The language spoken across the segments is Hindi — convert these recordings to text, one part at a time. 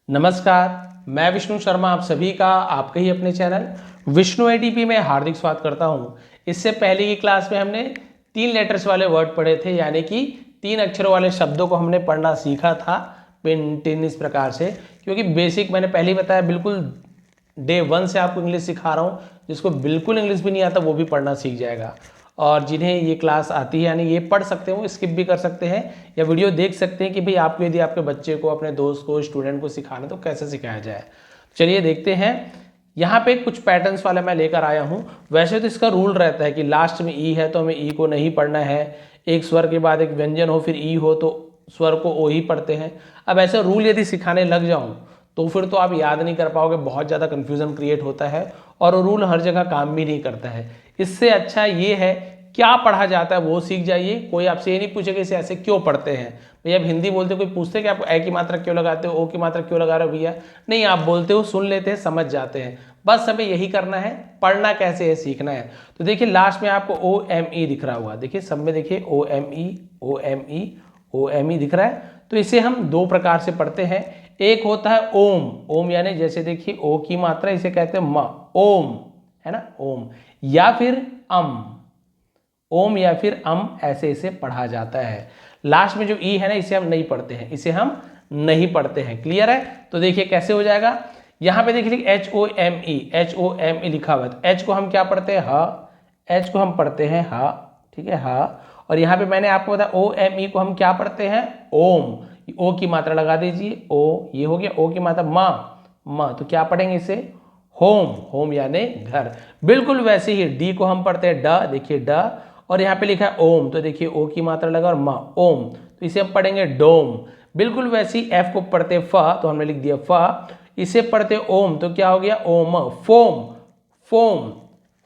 नमस्कार, मैं विष्णु शर्मा आप सभी का आपके ही अपने चैनल विष्णु एडीपी में हार्दिक स्वागत करता हूं। इससे पहले की क्लास में हमने 3 लेटर्स वाले वर्ड पढ़े थे, यानी कि 3 अक्षरों वाले शब्दों को हमने पढ़ना सीखा था पेंटिन इस प्रकार से, क्योंकि बेसिक मैंने पहले ही बताया बिल्कुल डे 1 से आपको इंग्लिश सिखा रहा हूँ। जिसको बिल्कुल इंग्लिश भी नहीं आता वो भी पढ़ना सीख जाएगा, और जिन्हें ये क्लास आती है यानी ये पढ़ सकते हो, स्किप भी कर सकते हैं या वीडियो देख सकते हैं कि भाई आपको यदि आपके बच्चे को, अपने दोस्त को, स्टूडेंट को सिखाना तो कैसे सिखाया जाए। चलिए देखते हैं। यहाँ पे कुछ पैटर्न्स वाले मैं लेकर आया हूँ। वैसे तो इसका रूल रहता है कि लास्ट में ई है तो हमें ई को नहीं पढ़ना है, एक स्वर के बाद एक व्यंजन हो फिर ई हो तो स्वर को ओ ही पढ़ते हैं। अब ऐसे रूल यदि सिखाने लग जाऊँ तो फिर तो आप याद नहीं कर पाओगे, बहुत ज़्यादा कन्फ्यूज़न क्रिएट होता है और रूल हर जगह काम भी नहीं करता है। इससे अच्छा ये है क्या पढ़ा जाता है वो सीख जाइए। कोई आपसे ये नहीं पूछेगा इसे ऐसे क्यों पढ़ते हैं। भैया आप हिंदी बोलते हो, कोई पूछते कि आप ए की मात्रा क्यों लगाते हो, ओ की मात्रा क्यों लगा रहे हो भैया, नहीं, आप बोलते हो, सुन लेते हैं, समझ जाते हैं। बस हमें यही करना है, पढ़ना कैसे है सीखना है। तो देखिए लास्ट में आपको ओ एम ई दिख रहा होगा, देखिए सब में देखिए O M E O M E O M E दिख रहा है। तो इसे हम दो प्रकार से पढ़ते हैं। एक होता है ओम, ओम यानी जैसे देखिए ओ की मात्रा, इसे कहते हैं म, ओम, है ना, ओम। या फिर ओम या फिर ऐसे इसे पढ़ा जाता है। लास्ट में जो ई है ना इसे हम नहीं पढ़ते हैं, इसे हम नहीं पढ़ते हैं। क्लियर है। तो देखिए कैसे हो जाएगा। यहां पे देखिए एच ओ एम ई लिखा हुआ है। एच को हम क्या पढ़ते हैं, ह, एच को हम पढ़ते हैं ह, ठीक है, ह। और यहाँ पे मैंने आपको बताया ओ एम ई को हम क्या पढ़ते हैं, ओम। ओ की मात्रा लगा दीजिए, ओ, ये हो गया ओ की मात्रा, म, तो क्या पढ़ेंगे इसे, होम, होम यानी घर। बिल्कुल वैसे ही डी को हम पढ़ते हैं ड, देखिए ड, और यहाँ पे लिखा है ओम, तो देखिए ओ की मात्रा लगा और म, ओम, तो इसे हम पढ़ेंगे डोम। बिल्कुल वैसे ही एफ को पढ़ते फ, तो हमने लिख दिया फ। इसे पढ़ते ओम, तो क्या हो गया ओम, फोम, फोम,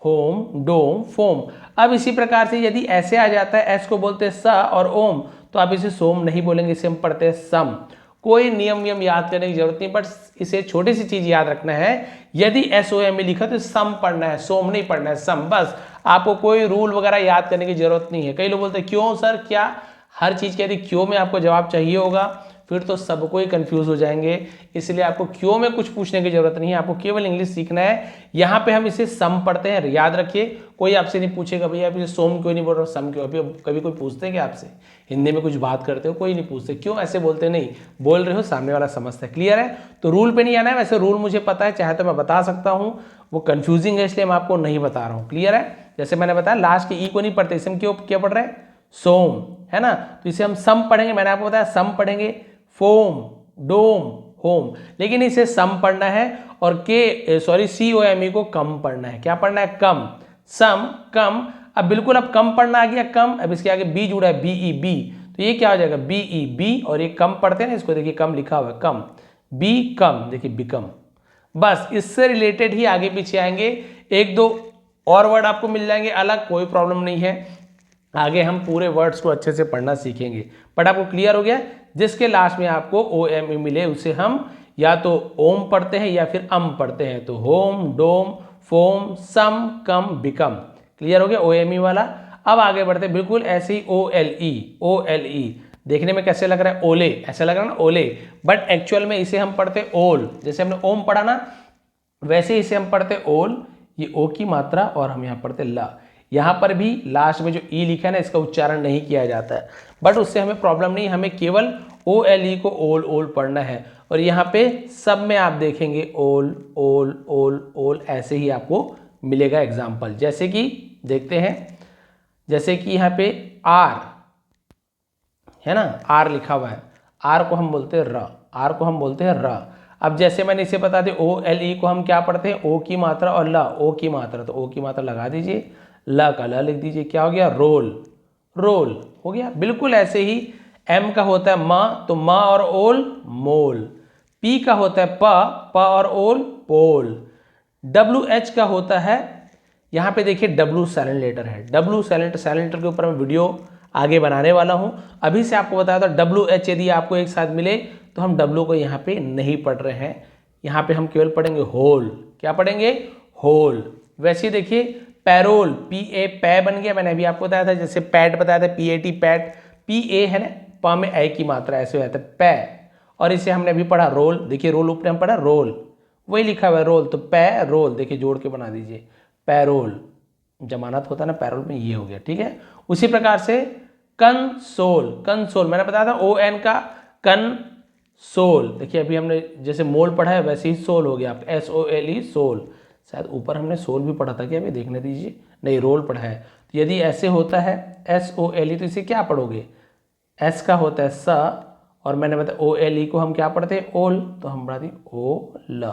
होम, डोम, फोम। अब इसी प्रकार से यदि ऐसे आ जाता है, एस को बोलते हैं स और ओम, तो आप इसे सोम नहीं बोलेंगे, इसे हम पढ़ते हैं सम। कोई नियम याद करने की जरूरत नहीं, बट इसे छोटी सी चीज याद रखना है, यदि एस ओ एम में लिखा तो सम पढ़ना है, सोम नहीं पढ़ना है, सम। बस आपको कोई रूल वगैरह याद करने की जरूरत नहीं है। कई लोग बोलते हैं क्यों सर, क्या हर चीज के यदि क्यों में आपको जवाब चाहिए होगा फिर तो सबको ही कंफ्यूज हो जाएंगे। इसलिए आपको क्यों में कुछ पूछने की जरूरत नहीं है, आपको केवल इंग्लिश सीखना है। यहाँ पे हम इसे सम पढ़ते हैं, याद रखिए। कोई आपसे नहीं पूछेगा भैया आप इसे सोम क्यों नहीं बोल रहे हो, सम क्यों। अभी कभी कोई पूछते हैं कि आपसे हिंदी में कुछ बात करते हो, कोई नहीं पूछते, क्यों ऐसे बोलते नहीं, बोल रहे हो, सामने वाला समझता है। क्लियर है। तो रूल पे नहीं आना है, वैसे रूल मुझे पता है, चाहे तो मैं बता सकता हूँ, वो कंफ्यूजिंग है इसलिए मैं आपको नहीं बता रहा हूँ। क्लियर है। जैसे मैंने बताया लास्ट के ई को नहीं पढ़ते, इसे हम क्यों क्या पढ़ रहे हैं, सोम, है ना। तो इसे हम सम पढ़ेंगे, मैंने आपको बताया सम पढ़ेंगे, फोम, डोम, होम। लेकिन इसे सम पढ़ना है और के सॉरी सी ओ एम ई को कम पढ़ना है। क्या पढ़ना है, कम, सम, कम। अब बिल्कुल अब कम पढ़ना आ गया, कम। अब इसके आगे बी जुड़ा है, बी ई, बी, तो ये क्या हो जाएगा, बी ई, बी, और ये कम पढ़ते हैं ना, इसको देखिए कम लिखा हुआ है, कम, बी कम, देखिए बिकम। बस इससे रिलेटेड ही आगे पीछे आएंगे, एक दो और वर्ड आपको मिल जाएंगे अलग, कोई प्रॉब्लम नहीं है। आगे हम पूरे वर्ड्स को अच्छे से पढ़ना सीखेंगे। बट आपको क्लियर हो गया, जिसके लास्ट में आपको ओ एम ई मिले उसे हम या तो ओम पढ़ते हैं या फिर पढ़ते हैं। तो होम, डोम, फोम, सम, कम, बिकम। क्लियर हो गया ओ एम ई वाला। अब आगे बढ़ते हैं, बिल्कुल ऐसे ही O L E, O L E. देखने में कैसे लग रहा है, ओले, ऐसा लग रहा है ना, ओले, बट एक्चुअल में इसे हम पढ़ते ओल। जैसे हमने ओम पढ़ा ना, वैसे इसे हम पढ़ते ओल, ये ओ की मात्रा, और हम यहाँ पढ़ते ला। यहाँ पर भी लास्ट में जो ई लिखा है ना, इसका उच्चारण नहीं किया जाता है, बट उससे हमें प्रॉब्लम नहीं, हमें केवल ओ एल ई को ओल ओल पढ़ना है। और यहाँ पे सब में आप देखेंगे ओल ओल ओल ओल, ऐसे ही आपको मिलेगा एग्जाम्पल। जैसे कि देखते हैं, जैसे कि यहाँ पे आर है ना, आर लिखा हुआ है, आर को हम बोलते हैं र, आर को हम बोलते हैं र। अब जैसे मैंने इसे बता दिया, ओ एल ई को हम क्या पढ़ते हैं, ओ की मात्रा और ल, ओ की मात्रा, तो ओ की मात्रा लगा दीजिए, ल का ल लिख दीजिए, क्या हो गया, रोल, रोल हो गया। बिल्कुल ऐसे ही एम का होता है म, तो म और ओल, मोल। पी का होता है प, प और ओल, पोल। डब्ल्यू एच का होता है, यहाँ पे देखिए डब्ल्यू साइलेंट लेटर है, डब्ल्यू साइलेंट, साइलेंट लेटर के ऊपर मैं वीडियो आगे बनाने वाला हूँ। अभी से आपको बताया था डब्ल्यू एच यदि आपको एक साथ मिले तो हम डब्ल्यू को यहाँ पे नहीं पढ़ रहे हैं, यहाँ पे हम केवल पढ़ेंगे होल। क्या पढ़ेंगे, होल। वैसे देखिए पैरोल, पी ए, पै बन गया, मैंने अभी आपको बताया था। जैसे पैट बताया था, P A T, PAT, P A है ना, प में ए की मात्रा, ऐसे हो जाता है पै। और इसे हमने अभी पढ़ा रोल, देखिए रोल ऊपर हम पढ़ा रोल, वही लिखा हुआ है रोल, तो पैरोल देखिए जोड़ के बना दीजिए, पैरोल जमानत होता है ना पैरोल में, ये हो गया, ठीक है। उसी प्रकार से कंसोल, कंसोल मैंने बताया था ओ एन का कंसोल, देखिए अभी हमने जैसे मोल पढ़ा है वैसे ही सोल हो गया आपका, SOLE सोल, शायद ऊपर हमने सोल भी पढ़ा था क्या, अभी देखने दीजिए, नहीं रोल पढ़ा है। तो यदि ऐसे होता है SOLE तो इसे क्या पढ़ोगे, S का होता है स, और मैंने बताया OLE को हम क्या पढ़ते हैं ओल, तो हम पढ़ाते ओल,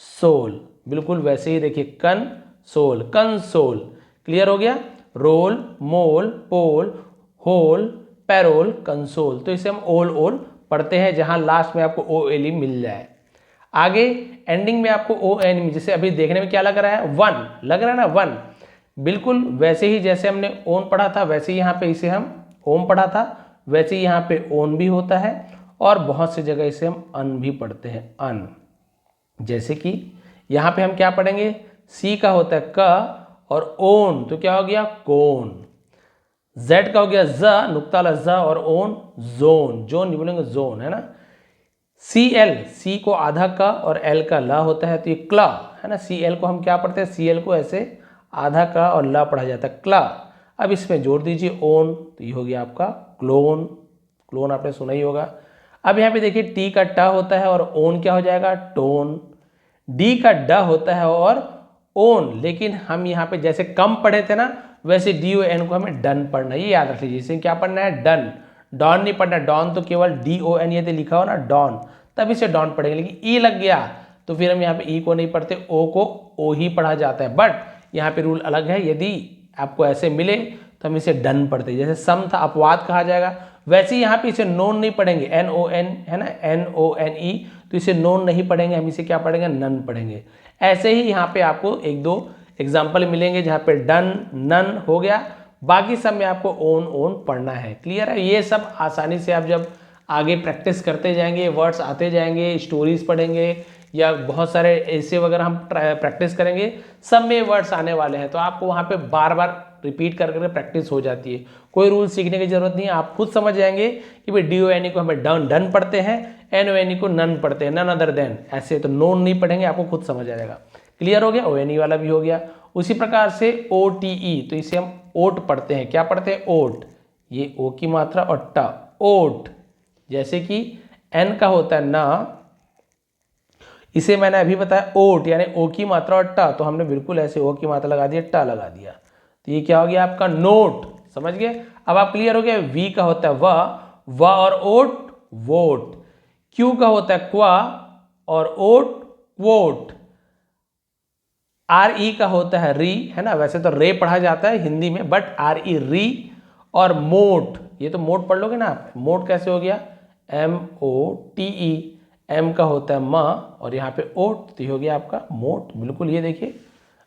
सोल, बिल्कुल वैसे ही देखिए कंसोल, कंसोल, क्लियर हो गया। रोल, मोल, पोल, होल, पैरोल, कंसोल, तो इसे हम ओल ओल पढ़ते हैं जहां लास्ट में आपको OLE मिल जाए। आगे एंडिंग में आपको ON, जैसे अभी देखने में क्या लग रहा है, वन लग रहा है ना, वन, बिल्कुल वैसे ही जैसे हमने ओन पढ़ा था वैसे ही यहाँ पे इसे हम ओम पढ़ा था, वैसे ही यहाँ पे ओन भी होता है, और बहुत सी जगह इसे हम अन भी पढ़ते हैं, अन। जैसे कि यहाँ पे हम क्या पढ़ेंगे, सी का होता है क, और ओन तो क्या हो गया कोन, जेड का हो गया ज, नुक्ता वाला ज, और ओन जोन, जोन नहीं बोलेंगे जोन, है ना। CL, सी को आधा का और L का ला होता है, तो ये क्ला है ना, CL को हम क्या पढ़ते हैं, CL को ऐसे आधा का और ला पढ़ा जाता है, क्ला। अब इसमें जोड़ दीजिए ओन, तो ये हो गया आपका क्लोन, क्लोन आपने सुना ही होगा। अब यहाँ पे देखिए टी का टा होता है और ओन क्या हो जाएगा, टोन, डी का ड होता है और ओन, लेकिन हम यहाँ पे जैसे कम पढ़े थे ना वैसे DON को हमें डन पढ़ना है, ये याद रख लीजिए, इसे क्या पढ़ना है, डन, डॉन नहीं पढ़ना, डॉन तो केवल DON ये लिखा हो ना डॉन, तब इसे डॉन पढ़ेंगे, लेकिन ई लग गया तो फिर हम यहाँ पे ई को नहीं पढ़ते, ओ को ओ ही पढ़ा जाता है। बट यहाँ पे रूल अलग है, यदि आपको ऐसे मिले तो हम इसे डन पढ़ते हैं, जैसे सम था अपवाद कहा जाएगा, वैसे ही यहाँ पे इसे नोन नहीं पढ़ेंगे, NON है ना, NONE, तो इसे नोन नहीं पढ़ेंगे, हम इसे क्या पढ़ेंगे, नन पढ़ेंगे। ऐसे ही यहाँ पे आपको एक दो एग्जाम्पल मिलेंगे जहाँ पे डन नन हो गया, बाकी सब में आपको ओन ओन पढ़ना है, क्लियर है। ये सब आसानी से आप जब आगे प्रैक्टिस करते जाएंगे, वर्ड्स आते जाएंगे, स्टोरीज पढ़ेंगे या बहुत सारे ऐसे वगैरह हम प्रैक्टिस करेंगे, सब में वर्ड्स आने वाले हैं, तो आपको वहाँ पे बार बार रिपीट कर कर प्रैक्टिस हो जाती है, कोई रूल सीखने की जरूरत नहीं है, आप खुद समझ जाएंगे कि भाई DONE को हमें डन डन पढ़ते हैं, NONE को नन पढ़ते हैं, नन अदर देन, ऐसे तो नोन नहीं पढ़ेंगे, आपको खुद समझ आ जाएगा, क्लियर हो गया। ONE वाला भी हो गया। उसी प्रकार से OTE, तो इसे हम ओट पढ़ते हैं, क्या पढ़ते हैं, ओट, ये ओ की मात्रा और ट, ओट, जैसे कि एन का होता है ना, इसे मैंने अभी बताया ओट यानी ओ की मात्रा और ट, तो हमने बिल्कुल ऐसे ओ की मात्रा लगा दिया, ट लगा दिया, तो ये क्या हो गया आपका नोट, समझ गए। अब आप क्लियर हो गया। वी का होता है व और ओट वोट, क्यू का होता है क्वा और ओट क्वोट, RE का होता है री, है ना, वैसे तो रे पढ़ा जाता है हिंदी में, बट RE री, और मोट, ये तो मोट पढ़ लोगे ना आप, मोट कैसे हो गया, MOTE, M का होता है म और यहाँ पे ओट, तो ये हो गया आपका मोट, बिल्कुल ये देखिए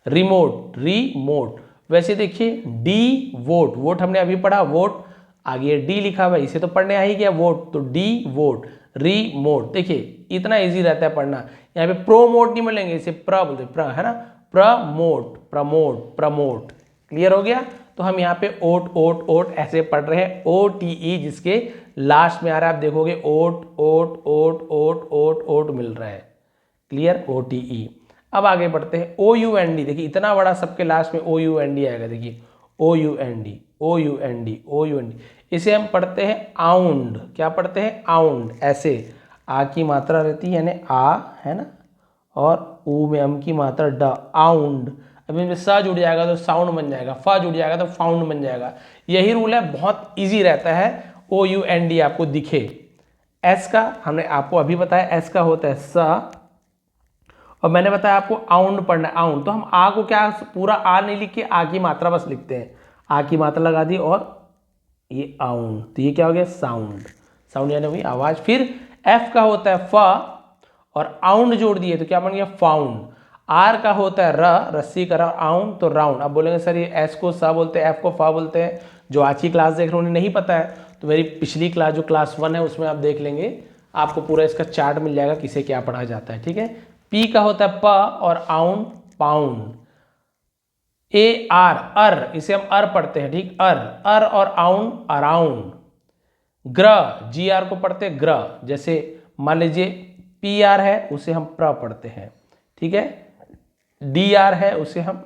रिमोट, रिमोट। वैसे देखिए डी वोट, वोट हमने अभी पढ़ा, वोट आगे डी लिखा हुआ है, इसे तो पढ़ने आ ही गया वोट, तो डी वोट, रिमोट, देखिए इतना इजी रहता है पढ़ना। यहाँ पे प्रोमोट नहीं मिलेंगे, इसे प्र बोलते, प्र है ना, प्रमोट, प्रमोट, प्रमोट, क्लियर हो गया। तो हम यहाँ पे ओट ओट ओट ऐसे पढ़ रहे हैं, OTE जिसके लास्ट में आ रहा है, आप देखोगे ओट ओट ओट ओट ओट ओट मिल रहा है, क्लियर, OTE। अब आगे बढ़ते हैं OUND, देखिए इतना बड़ा सबके लास्ट में OUND आएगा, देखिए OUND OUND OUND, इसे हम पढ़ते हैं आउंड, क्या पढ़ते हैं, आउंड, ऐसे आ की मात्रा रहती है यानी आ, है ना, और ऊ में अम की मात्रा ड, आउंड। अब इनमें स जुड़ जाएगा तो साउंड बन जाएगा, फ जुड़ जाएगा तो फाउंड बन जाएगा, यही रूल है, बहुत इजी रहता है। OUND आपको दिखे। एस का हमने आपको अभी बताया, एस का होता है स, और मैंने बताया आपको आउंड पढ़ना है, आउंड, तो हम आ को क्या पूरा आ नहीं लिख के आ की मात्रा बस लिखते हैं, आ की मात्रा लगा दी और ये आउंड, तो ये क्या हो गया, साउंड, साउंड यानी वही आवाज। फिर एफ का होता है फ और आउंड जोड़ दिए तो क्या बन गया, फाउंड। आर का होता है र, रस्सी का र, आउंड तो राउंड। अब बोलेंगे सर ये एस को सा बोलते हैं, एफ को फा बोलते हैं, जो आज की क्लास देख रहे हैं उन्हें नहीं पता है तो मेरी पिछली क्लास जो क्लास 1 है उसमें आप देख लेंगे, आपको पूरा इसका चार्ट मिल जाएगा किसे क्या पढ़ा जाता है, ठीक है। पी का होता है प और आउंड पाउंड। ए आर अर, इसे हम अर पढ़ते हैं, ठीक, अर, अर और आउंड अराउंड। ग्र, GR को पढ़ते हैं ग्र, जैसे मान लीजिए पी आर है उसे हम प्र पढ़ते हैं, ठीक है। डी आर है उसे हम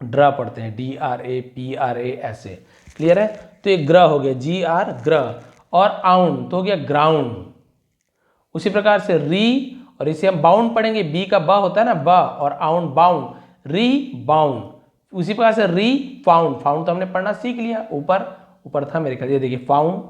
ड्र पढ़ते हैं, D R A P R A ऐसे, क्लियर है। तो ये ग्रह हो गया, जी आर ग्रह, और आउन तो हो गया ग्राउंड। उसी प्रकार से री, और इसे हम बाउंड पढ़ेंगे, बी का ब होता है ना ब, और आउन बाउंड, री बाउंड। उसी प्रकार से री फाउंड, फाउंड तो हमने पढ़ना सीख लिया, ऊपर था मेरे ख्याल, ये देखिए फाउंड,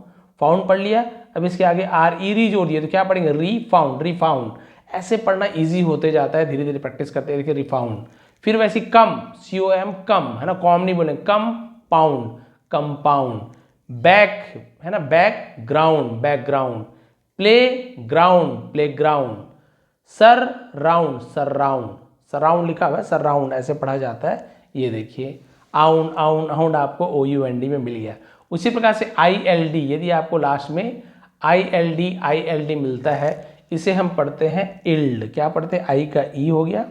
फाउंड पढ़ लिया। अब इसके आगे आर ई री जोड़ दिए तो क्या पढ़ेंगे, री फाउंड, री फाउंड। ऐसे पढ़ना इजी होते जाता है, धीरे धीरे प्रैक्टिस करते हैं। देखिए रिफाउंड, फिर वैसे कम, सी ओ एम कम, है ना, कॉम नहीं बोलेंगे, कम पाउंड, कंपाउंड। बैक है ना, back ground, background. Play ground, play ground. Sir round, sir round, surround लिखा हुआ है, सर राउंड ऐसे पढ़ा जाता है। ये देखिए आउन, आउन, आउंड आपको ओ यू एन डी में मिल गया। उसी प्रकार से आई एल डी, यदि आपको लास्ट में आई एल डी मिलता है, इसे हम पढ़ते हैं इल्ड। क्या पढ़ते हैं, आई का ई हो गया,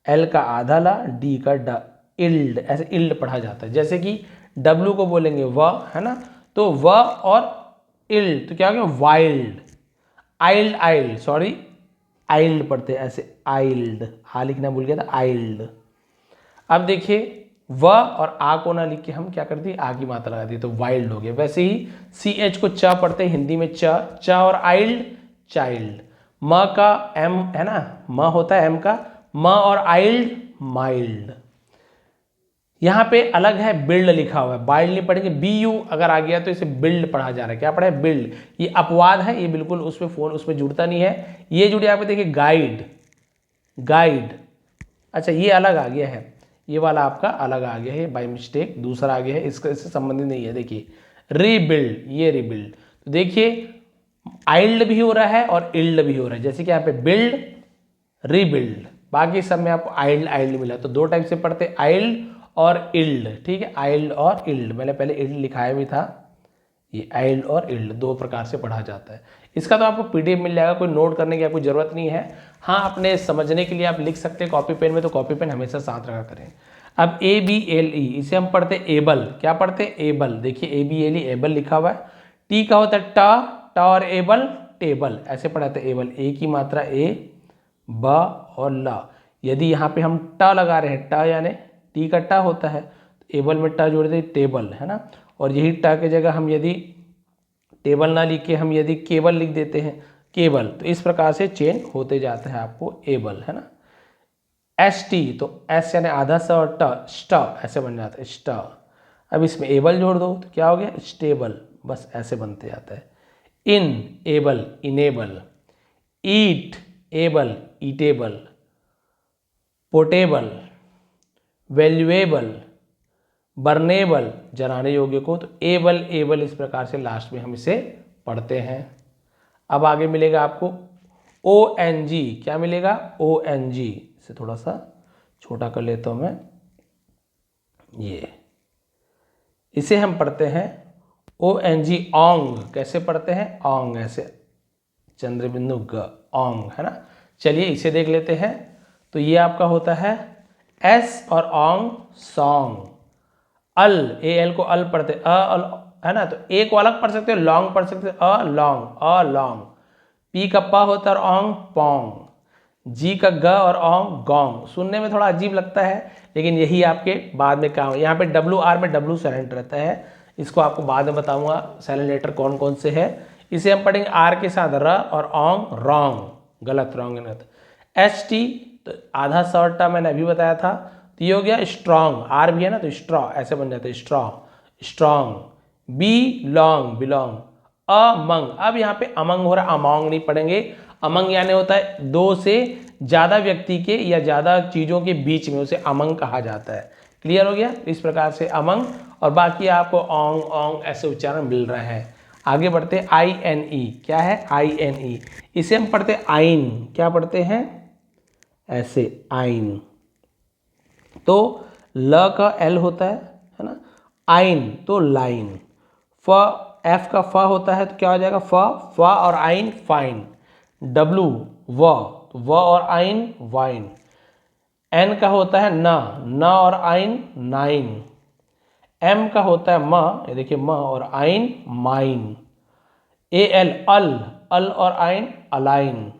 एल का आधा ला, डी का ड, इल्ड, ऐसे इल्ड पढ़ा जाता है। जैसे कि डब्ल्यू को बोलेंगे व, है ना, तो व और इल्ड तो क्या हो गया, वाइल्ड। आइल्ड, आइल्ड सॉरी, आइल्ड पढ़ते हैं ऐसे, आइल्ड, आ लिखना भूल गया था, आइल्ड। अब देखिए व और आ को ना लिख के हम क्या करते हैं, आ की मात्रा लगा दी तो वाइल्ड हो गया। वैसे ही सी एच को च पढ़ते हैं हिंदी में, च और आइल्ड, चाइल्ड। म का एम है ना, म होता है एम का, म और आइल्ड, माइल्ड। यहाँ पे अलग है, बिल्ड लिखा हुआ है, बाइल्ड नहीं पढ़ेंगे, बी यू अगर आ गया तो इसे बिल्ड पढ़ा जा रहा है। क्या पढ़ा है, बिल्ड। ये अपवाद है, ये बिल्कुल उसमें फोन उसमें जुड़ता नहीं है। ये जुड़े यहाँ पे देखिए गाइड, गाइड। अच्छा ये अलग आ गया है, ये वाला आपका अलग आ गया है बाय मिस्टेक, दूसरा आ गया है, इसका इससे संबंधित नहीं है। देखिए रीबिल्ड, ये रीबिल्ड। तो देखिए आइल्ड भी हो रहा है और इल्ड भी हो रहा है, जैसे कि यहाँ पे बिल्ड, रीबिल्ड, बाकी सब में आपको आइल्ड आइल्ड मिला। तो दो टाइप से पढ़ते, आइल्ड और इल्ड, ठीक है, आइल्ड और इल्ड। मैंने पहले इल्ड लिखाया भी था, ये आइल्ड और इल्ड दो प्रकार से पढ़ा जाता है। इसका तो आपको पीडीएफ मिल जाएगा, कोई नोट करने की आपको जरूरत नहीं है। हाँ, अपने समझने के लिए आप लिख सकते हैं कॉपी पेन में, तो कॉपी पेन हमेशा साथ रखा करें। अब ए बी एल ई, इसे हम पढ़ते एबल। क्या पढ़ते, एबल। देखिए A B L E, able लिखा हुआ है। टी का होता है ट, और एबल, टेबल, ऐसे पढ़ाते एबल। ए की मात्रा ए, ब और ल। यदि यहाँ पे हम ट लगा रहे हैं, ट यानी टी का ट होता है, तो एबल में ट जोड़ दे, टेबल, है ना। और यही ट की जगह हम यदि टेबल ना लिख के हम यदि केबल लिख देते हैं, केबल, तो इस प्रकार से चेंज होते जाता है आपको एबल, है ना। एस टी, तो एस यानी आधा स और ट, स्ट, ऐसे बन जाता है, स्ट। अब इसमें एबल जोड़ दो तो क्या हो गया, स्टेबल, बस ऐसे बनते जाता है। इन, एबल, इनेबल। ईट, एबल, ईटेबल। पोर्टेबल, वैल्यूएबल, बर्नेबल, जलाने योग्य को, तो एबल, एबल, इस प्रकार से लास्ट में हम इसे पढ़ते हैं। अब आगे मिलेगा आपको ओ एन जी। क्या मिलेगा, ओ एन जी। इसे थोड़ा सा छोटा कर लेता हूं मैं, ये इसे हम पढ़ते हैं ओ एन जी, ओंग। कैसे पढ़ते हैं, ओंग, ऐसे चंद्रबिंदु ग, ओंग, है ना। चलिए इसे देख लेते हैं। तो ये आपका होता है एस और ओंग, सॉन्ग। अल, ए एल को अल पढ़ते, अल, है ना, तो ए को अलग पढ़ सकते हो, लॉन्ग पढ़ सकते हो, a long, a long. P का प होता है और ओंग, पोंग। जी का ग और ओंग, गोंग। सुनने में थोड़ा अजीब लगता है, लेकिन यही आपके बाद में काम है। यहाँ पे डब्ल्यू आर में डब्ल्यू साइलेंट रहता है, इसको आपको बाद में बताऊंगा साइलेंट लेटर कौन कौन से है। इसे हम पढ़ेंगे आर के साथ र और ओंग, रॉन्ग, गलत, रॉन्ग गलत। एच टी, तो आधा शॉर्टा मैंने अभी बताया था, तो ये हो गया स्ट्रॉन्ग, आर भी है ना, तो स्ट्रॉ ऐसे बन जाता है, स्ट्रॉ, strong. Be long, belong. Among, अब यहाँ पे अमंग हो रहा है, अमोंग नहीं पढ़ेंगे। अमंग यानी होता है दो से ज्यादा व्यक्ति के या ज्यादा चीजों के बीच में, उसे अमंग कहा जाता है। क्लियर हो गया, इस प्रकार से अमंग, और बाकी आपको ओंग, ओंग ऐसे उच्चारण मिल रहा है। आगे बढ़ते आई एन ई। क्या है, आई एन ई, इसे हम पढ़ते आइन। क्या पढ़ते हैं, ऐसे आइन। तो ल का एल होता है ना, आइन तो लाइन। फ, एफ का फ होता है, तो क्या हो जाएगा, फ, फ और आइन, फाइन। डब्लू, व, तो व और आइन, वाइन। एन का होता है न, न और आइन, नाइन। एम का होता है म, ये देखिए म और आइन, माइन। ए एल, अल, अल और आइन अलाइन,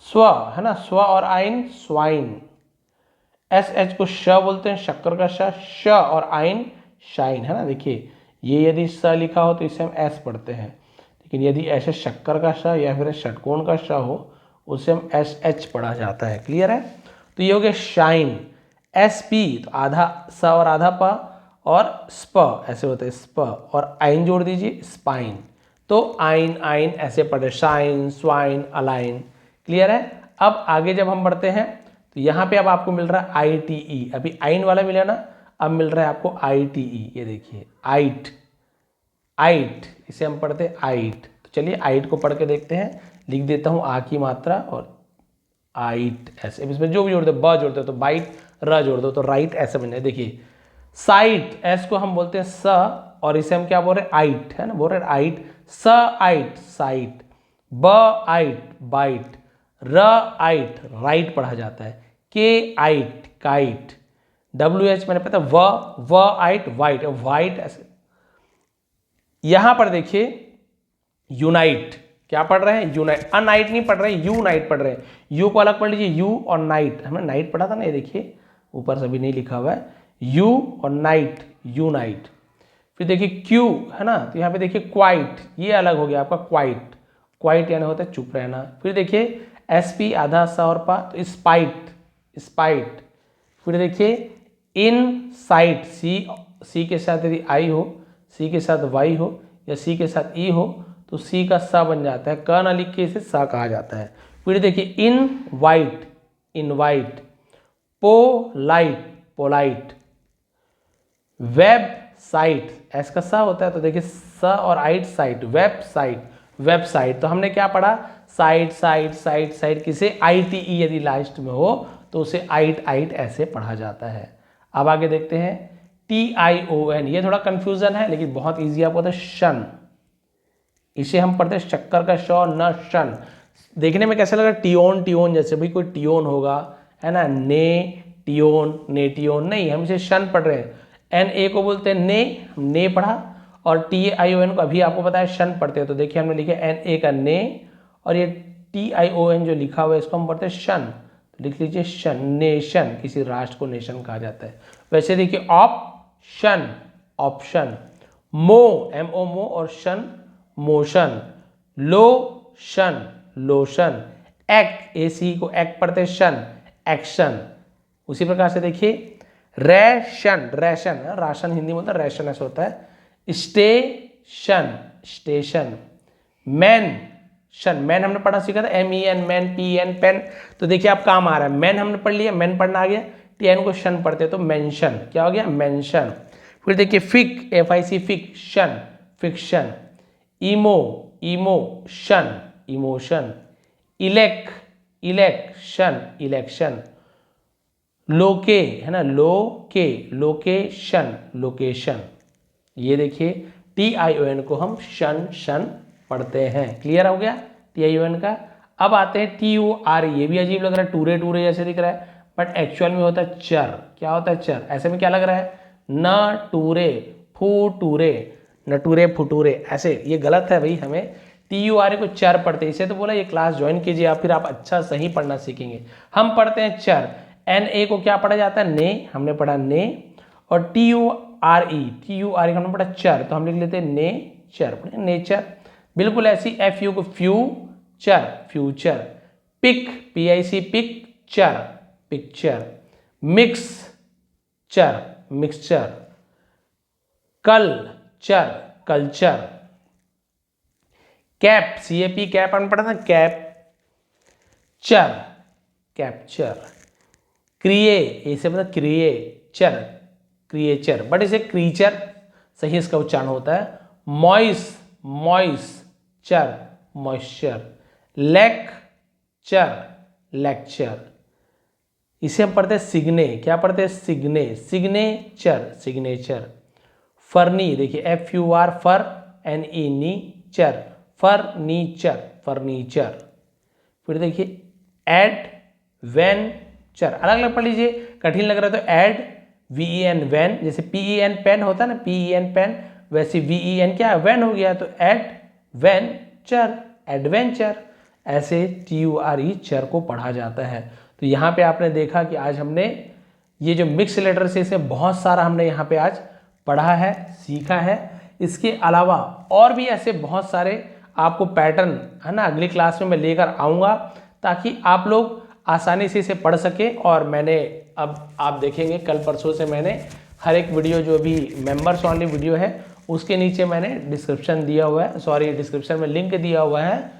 स्व है ना, स्व और आइन स्वाइन, एस एच को श बोलते हैं, शक्कर का श और आइन शाइन है ना। देखिए ये यदि स लिखा हो तो इसे हम एस पढ़ते हैं, लेकिन यदि ऐसे शक्कर का श या फिर षटकोण का श हो उसे हम एस एच पढ़ा जाता है। क्लियर है। तो ये हो गया शाइन, एस पी तो आधा स और आधा प और स्प ऐसे होता है स्प, और आइन जोड़ दीजिए स्पाइन, तो आइन आइन ऐसे पढ़े, शाइन स्वाइन अलाइन। क्लियर है। अब आगे जब हम बढ़ते हैं तो यहाँ पे अब आपको मिल रहा है आई टी ई, अभी आइन वाला मिला ना, अब मिल रहा है आपको आई टी ई। ये देखिए आइट, आइट इसे हम पढ़ते हैं आइट। तो चलिए आइट को पढ़ के देखते हैं, लिख देता हूँ आ की मात्रा और आइट ऐसे, इसमें जो भी जोड़ दो, ब जोड़ दो तो बाइट, र जोड़ दो तो राइट, ऐसे बने। देखिए साइट, एस को हम बोलते हैं स और इसे हम क्या बोल रहे हैं आइट है ना, बोल रहे हैं आइट, स आइट साइट, ब आइट बाइट, र आइट राइट पढ़ा जाता है, के आइट काइट, डब्ल्यू एच मैंने पता व आइट वाइट, वाइट ऐसे। यहां पर देखिए यूनाइट, क्या पढ़ रहे हैं यूनाइट, अनाइट नहीं पढ़ रहे हैं, यू नाइट पढ़ रहे हैं। यू को अलग पढ़ लीजिए, यू और नाइट, हमने नाइट पढ़ा था ना, ये देखिए ऊपर से भी नहीं लिखा हुआ है, यू और नाइट यूनाइट। फिर देखिए क्यू है ना, तो यहाँ पे देखिए क्वाइट, ये अलग हो गया आपका क्वाइट, क्वाइट यानी होता है चुप रहना। फिर देखिए एस पी आधा सा और पा तो स्पाइट, स्पाइट। फिर देखिए इन साइट, सी के साथ यदि आई हो, सी के साथ वाई हो या सी के साथ ई हो तो सी का सा बन जाता है, क ना लिख के इसे सा कहा जाता है। फिर देखिए in white, invite, polite, polite, web site, S का सा होता है तो देखिए स और आइट साइट, वेब साइट, वेबसाइट। तो हमने क्या पढ़ा, साइट साइट साइट साइट, किसे आई टी ई यदि लास्ट में हो तो उसे आइट आइट ऐसे पढ़ा जाता है। अब आगे देखते हैं टी आई ओ एन, ये थोड़ा कंफ्यूजन है लेकिन बहुत इजी आपको होता है, शन, इसे हम पढ़ते हैं शक्कर का श न शन। देखने में कैसा लग रहा है टियोन, टियोन जैसे, भाई कोई टियोन होगा है ना, ने टियोन नेटियोन, नहीं हम इसे शन पढ़ रहे हैं। एन ए को बोलते हैं ने, ने पढ़ा, और टी आई ओ एन को अभी आपको पता है शन पढ़ते हैं, तो देखिए हमने लिखा एन ए का ने और ये टी आई ओ एन जो लिखा हुआ है इसको हम पढ़ते हैं शन, तो लिख लीजिए शन, नेशन, किसी राष्ट्र को नेशन कहा जाता है। वैसे देखिए ऑप्शन, ऑप्शन, मो एम ओ मो और शन motion, lotion, lotion, act A C को एक्ट पढ़ते हैं शन, एक्शन। उसी प्रकार से देखिए रेशन, रेशन राशन हिंदी में होता है, रेशन ऐसा होता है, स्टेशन, स्टेशन, मैन, शन, मैन हमने पढ़ना सीखा था, M E N man, P N pen, तो देखिए आप काम आ रहा है, मैन हमने पढ़ लिया, मैन पढ़ना आ गया, टी एन को शन पढ़ते तो मेंशन, क्या हो गया मेंशन। फिर देखिए फिक, F I C fiction, fiction, इमो, इमोशन, इमोशन, इलेक, इलेक्शन, इलेक्शन, लोके है ना, लोके, लोकेशन, लोकेशन। ये देखिए टी आई ओ एन को हम शन, शन पढ़ते हैं। क्लियर हो गया टी आई ओ एन का। अब आते हैं टी यू आर, ये भी अजीब लग रहा है, टूरे टूरे जैसे दिख रहा है, बट एक्चुअल में होता है चर। क्या होता है चर, ऐसे में क्या लग रहा है, न टूरे फूटूरे, नटूरे फुटूरे, ऐसे, ये गलत है भाई, हमें टी यू आर ए को चर पढ़ते हैं। इसे तो बोला ये क्लास ज्वाइन कीजिए आप, फिर आप अच्छा सही पढ़ना सीखेंगे। हम पढ़ते हैं चर, एन ए को क्या पढ़ा जाता है ने, हमने पढ़ा ने, और T U R E, T U R E हमने पढ़ा चर, तो हम लिख लेते हैं नेचर, नेचर। बिल्कुल ऐसी एफ यू को फ्यूचर, फ्यूचर, पिक, P I C picture, picture, mix चर, mixture, culture, culture, cap, C A P cap हमने पढ़ा था, कैप चर, कैप्चर, क्रिए, इसे मतलब क्रिएचर, क्रिएचर, बट इसे क्रीचर सही इसका उच्चारण होता है, मॉइस, मॉइस्चर, मॉइस्चर, लेक्चर, लेक्चर, इसे हम पढ़ते हैं सिग्ने, क्या पढ़ते हैं सिग्ने, सिग्नेचर, सिग्नेचर, फर्नी, देखिए एफ यू आर फर एन ई नीचर, फर्नीचर, फर्नीचर। फिर देखिए एडवेंचर, अलग अलग पढ़ लीजिए, कठिन लग रहा है तो add V E N van, जैसे पी ई एन पेन होता है ना, पी ई एन पेन, वैसे वी ई एन क्या वैन हो गया, तो एडवेंचर, एडवेंचर, ऐसे TURE चर को पढ़ा जाता है। तो यहाँ पे आपने देखा कि आज हमने ये जो मिक्स लेटर से इसे बहुत सारा हमने यहाँ पे आज पढ़ा है, सीखा है। इसके अलावा और भी ऐसे बहुत सारे आपको पैटर्न है ना अगली क्लास में मैं लेकर आऊँगा, ताकि आप लोग आसानी से इसे पढ़ सकें। और मैंने अब आप देखेंगे कल परसों से मैंने हर एक वीडियो जो भी मेंबर्स ओनली वीडियो है उसके नीचे मैंने डिस्क्रिप्शन दिया हुआ है, सॉरी डिस्क्रिप्शन में लिंक दिया हुआ है,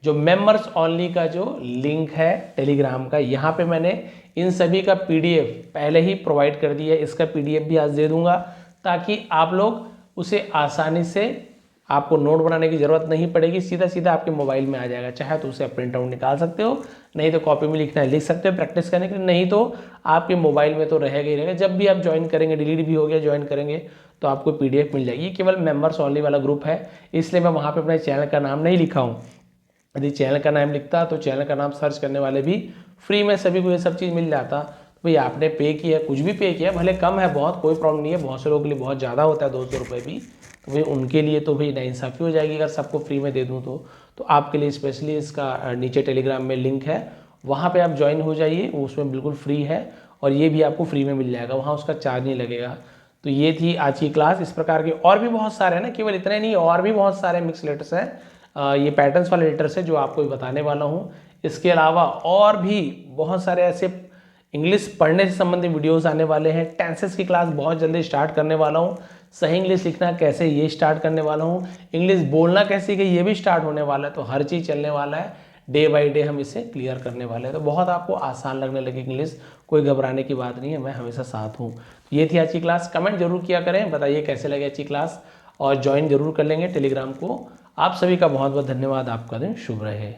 जो मेंबर्स ओनली का जो लिंक है टेलीग्राम का, यहाँ पे मैंने इन सभी का PDF पहले ही प्रोवाइड कर दिया है। इसका PDF भी आज दे दूंगा, ताकि आप लोग उसे आसानी से, आपको नोट बनाने की ज़रूरत नहीं पड़ेगी, सीधा सीधा आपके मोबाइल में आ जाएगा। चाहे तो उसे प्रिंट आउट निकाल सकते हो, नहीं तो कॉपी में लिखना है लिख सकते हो प्रैक्टिस करने के लिए, नहीं तो आपके मोबाइल में तो रहेगा ही रहेगा। जब भी आप ज्वाइन करेंगे, डिलीट भी हो गया, ज्वाइन करेंगे तो आपको PDF मिल जाएगी। केवल मेंबर्स ओनली वाला ग्रुप है, इसलिए मैं वहाँ पर अपने चैनल का नाम नहीं लिखा हूँ। यदि चैनल का नाम लिखता तो चैनल का नाम सर्च करने वाले भी फ्री में सभी को ये सब चीज़ मिल जाता। तो भाई आपने पे किया, कुछ भी पे किया, भले कम है बहुत, कोई प्रॉब्लम नहीं है, बहुत से लोगों के लिए बहुत ज़्यादा होता है 200 रुपये भी, तो भाई उनके लिए तो भाई नाइंसाफ़ी हो जाएगी अगर सबको फ्री में दे दूँ तो आपके लिए स्पेशली इसका नीचे टेलीग्राम में लिंक है, वहाँ पर आप ज्वाइन हो जाइए, उसमें बिल्कुल फ्री है और ये भी आपको फ्री में मिल जाएगा, वहाँ उसका चार्ज नहीं लगेगा। तो ये थी आज की क्लास। इस प्रकार के और भी बहुत सारे हैं ना, केवल इतने नहीं, और भी बहुत सारे मिक्स लेटर्स हैं, ये पैटर्न्स वाले लेटर्स है जो आपको बताने वाला हूँ। इसके अलावा और भी बहुत सारे ऐसे इंग्लिश पढ़ने से संबंधित वीडियोस आने वाले हैं। टेंसेस की क्लास बहुत जल्दी स्टार्ट करने वाला हूँ। सही इंग्लिश लिखना कैसे ये स्टार्ट करने वाला हूँ। इंग्लिश बोलना कैसे कि ये भी स्टार्ट होने वाला है। तो हर चीज़ चलने वाला है, डे बाई डे हम इसे क्लियर करने वाले हैं। तो बहुत आपको आसान लगने लगे इंग्लिश, कोई घबराने की बात नहीं है, मैं हमेशा साथ हूँ। ये थी आज की क्लास। कमेंट जरूर किया करें, बताइए कैसे लगे अच्छी क्लास, और ज्वाइन जरूर कर लेंगे टेलीग्राम को। आप सभी का बहुत बहुत धन्यवाद। आपका दिन शुभ रहे।